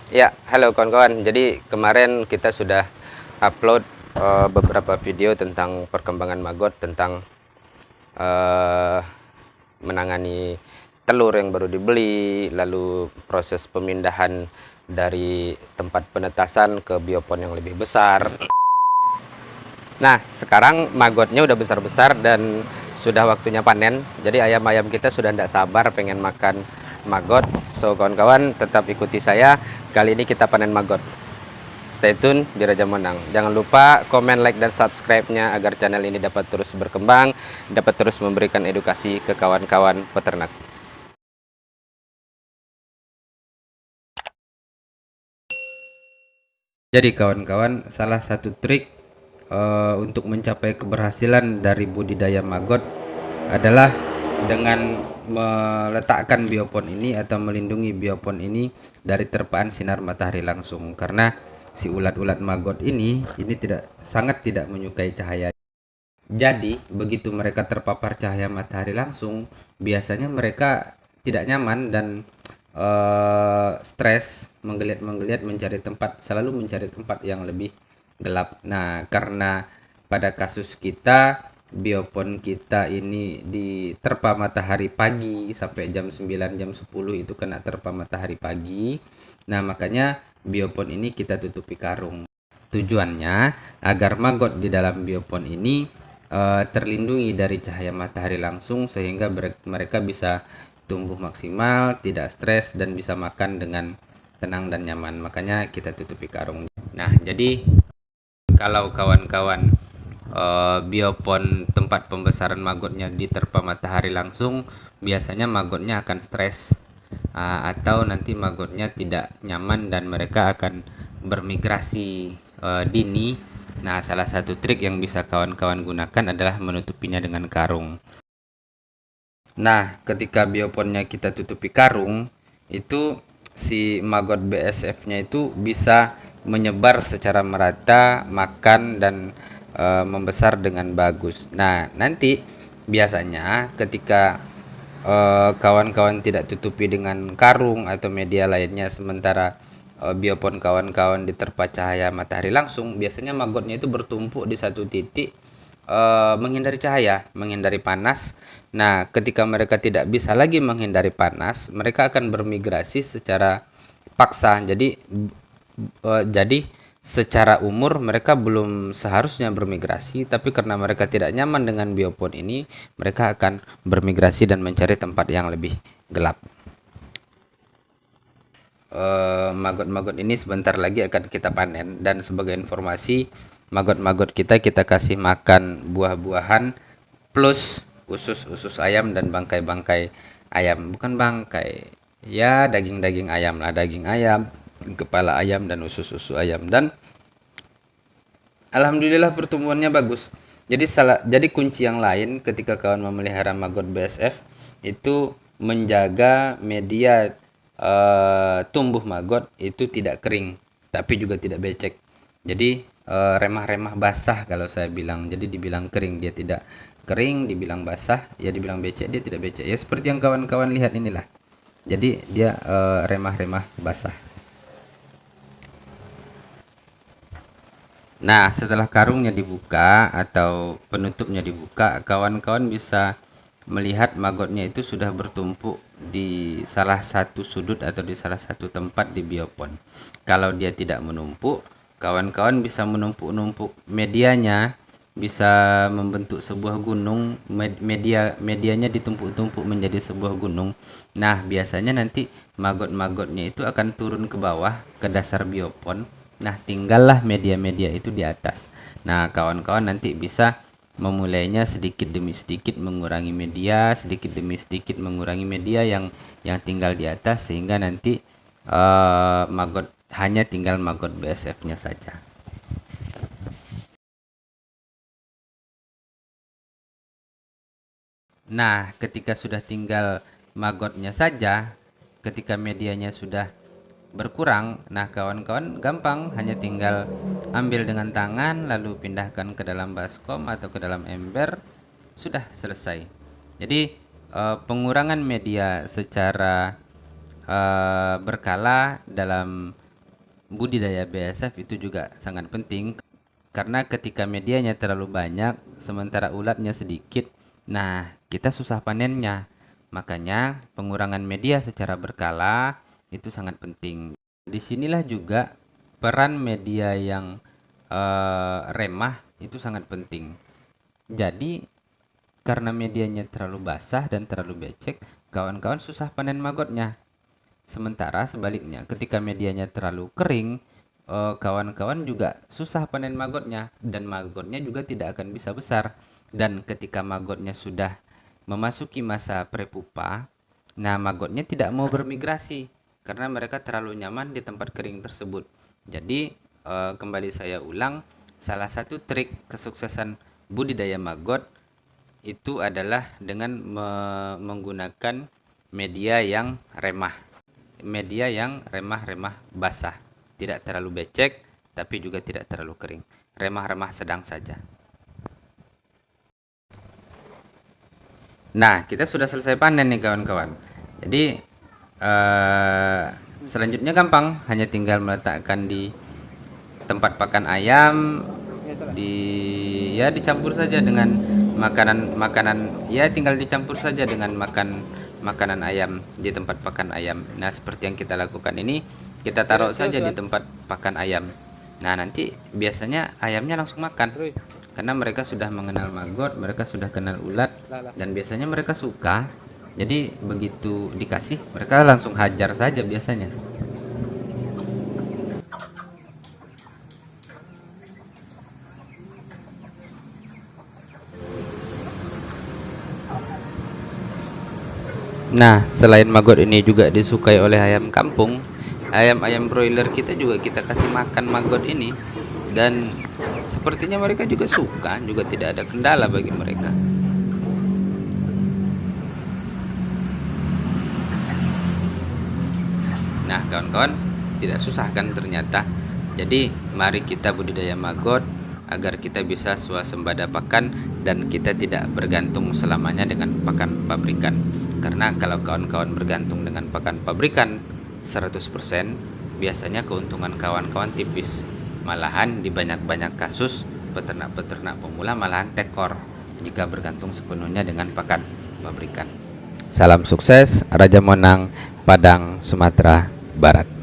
Ya, halo kawan-kawan. Jadi kemarin kita sudah upload beberapa video tentang perkembangan maggot, tentang eh, menangani telur yang baru dibeli, lalu proses pemindahan dari tempat penetasan ke biopon yang lebih besar. Nah, sekarang maggotnya udah besar-besar dan sudah waktunya panen. Jadi ayam-ayam kita sudah tidak sabar pengen makan maggot. So kawan-kawan tetap ikuti saya. Kali ini kita panen maggot. Stay tune di Raja Menang. Jangan lupa komen, like, dan subscribe-nya agar channel ini dapat terus berkembang, dapat terus memberikan edukasi ke kawan-kawan peternak. Jadi kawan-kawan, salah satu trik untuk mencapai keberhasilan dari budidaya maggot adalah dengan meletakkan biopon ini atau melindungi biopon ini dari terpaan sinar matahari langsung, karena si ulat-ulat maggot ini sangat tidak menyukai cahaya. Jadi begitu mereka terpapar cahaya matahari langsung, biasanya mereka tidak nyaman dan stres, menggeliat selalu mencari tempat yang lebih gelap. Nah, karena pada kasus kita biopon kita ini diterpa matahari pagi sampai jam 9 jam 10 itu kena terpa matahari pagi. Nah, makanya biopon ini kita tutupi karung. Tujuannya agar maggot di dalam biopon ini terlindungi dari cahaya matahari langsung, sehingga mereka bisa tumbuh maksimal, tidak stres, dan bisa makan dengan tenang dan nyaman. Makanya kita tutupi karung. Nah, jadi kalau kawan-kawan biopon tempat pembesaran maggotnya diterpa matahari langsung, biasanya maggotnya akan stres, atau nanti maggotnya tidak nyaman dan mereka akan bermigrasi dini. Nah, salah satu trik yang bisa kawan-kawan gunakan adalah menutupinya dengan karung. Nah, ketika bioponnya kita tutupi karung, itu si maggot BSF-nya itu bisa menyebar secara merata, makan dan membesar dengan bagus. Nah, nanti biasanya ketika kawan-kawan tidak tutupi dengan karung atau media lainnya, sementara biopon kawan-kawan diterpa cahaya matahari langsung, biasanya maggotnya itu bertumpuk di satu titik, menghindari cahaya, menghindari panas. Nah, ketika mereka tidak bisa lagi menghindari panas, mereka akan bermigrasi secara paksa. Jadi secara umur mereka belum seharusnya bermigrasi, tapi karena mereka tidak nyaman dengan biopon ini, mereka akan bermigrasi dan mencari tempat yang lebih gelap. Maggot-maggot ini sebentar lagi akan kita panen, dan sebagai informasi, maggot-maggot kita kasih makan buah-buahan plus usus-usus ayam dan bangkai-bangkai ayam, bukan bangkai, ya daging-daging ayam lah, daging ayam, kepala ayam dan usus-usus ayam. Dan alhamdulillah pertumbuhannya bagus. Jadi kunci yang lain ketika kawan memelihara maggot BSF itu menjaga media tumbuh maggot itu tidak kering, tapi juga tidak becek. Jadi remah-remah basah kalau saya bilang. Jadi dibilang kering dia tidak kering, dibilang basah ya dibilang becek dia tidak becek. Ya seperti yang kawan-kawan lihat inilah. Jadi dia remah-remah basah. Nah, setelah karungnya dibuka atau penutupnya dibuka, kawan-kawan bisa melihat maggotnya itu sudah bertumpuk di salah satu sudut atau di salah satu tempat di biopon. Kalau dia tidak menumpuk, kawan-kawan bisa menumpuk-numpuk medianya, bisa membentuk sebuah gunung. Medianya ditumpuk-tumpuk menjadi sebuah gunung. Nah, biasanya nanti maggot-maggotnya itu akan turun ke bawah ke dasar biopon. Nah, tinggallah media-media itu di atas. Nah, kawan-kawan nanti bisa memulainya sedikit demi sedikit mengurangi media, sedikit demi sedikit mengurangi media yang tinggal di atas, sehingga nanti maggot hanya tinggal maggot BSF-nya saja. Nah, ketika sudah tinggal maggotnya saja, ketika medianya sudah berkurang, nah kawan-kawan gampang, hanya tinggal ambil dengan tangan lalu pindahkan ke dalam baskom atau ke dalam ember, sudah selesai. Jadi pengurangan media secara berkala dalam budidaya BASF itu juga sangat penting, karena ketika medianya terlalu banyak sementara ulatnya sedikit, nah kita susah panennya. Makanya pengurangan media secara berkala itu sangat penting. Disinilah juga peran media yang remah itu sangat penting. Jadi karena medianya terlalu basah dan terlalu becek, kawan-kawan susah panen magotnya. Sementara sebaliknya, ketika medianya terlalu kering, kawan-kawan juga susah panen magotnya, dan magotnya juga tidak akan bisa besar. Dan ketika magotnya sudah memasuki masa prepupa, nah magotnya tidak mau bermigrasi karena mereka terlalu nyaman di tempat kering tersebut. Jadi kembali saya ulang, salah satu trik kesuksesan budidaya magot itu adalah dengan menggunakan media yang remah. Media yang remah-remah basah, tidak terlalu becek tapi juga tidak terlalu kering, remah-remah sedang saja. Nah, kita sudah selesai panen nih kawan-kawan. Jadi selanjutnya gampang, hanya tinggal meletakkan di tempat pakan ayam, dicampur saja dengan makanan, ya tinggal dicampur saja dengan makanan ayam di tempat pakan ayam. Nah, seperti yang kita lakukan ini, kita taruh saja di tempat pakan ayam. Nah, nanti biasanya ayamnya langsung makan karena mereka sudah mengenal maggot, mereka sudah kenal ulat, dan biasanya mereka suka. Jadi begitu dikasih, mereka langsung hajar saja biasanya. Nah, selain maggot ini juga disukai oleh ayam kampung, ayam-ayam broiler kita juga kita kasih makan maggot ini, dan sepertinya mereka juga suka, juga tidak ada kendala bagi mereka. Nah, kawan-kawan, tidak susah kan ternyata. Jadi mari kita budidaya maggot agar kita bisa swasembada pakan dan kita tidak bergantung selamanya dengan pakan pabrikan. Karena kalau kawan-kawan bergantung dengan pakan pabrikan 100%, biasanya keuntungan kawan-kawan tipis. Malahan di banyak-banyak kasus peternak-peternak pemula malahan tekor jika bergantung sepenuhnya dengan pakan pabrikan. Salam sukses, Raja Monang, Padang, Sumatera Barat.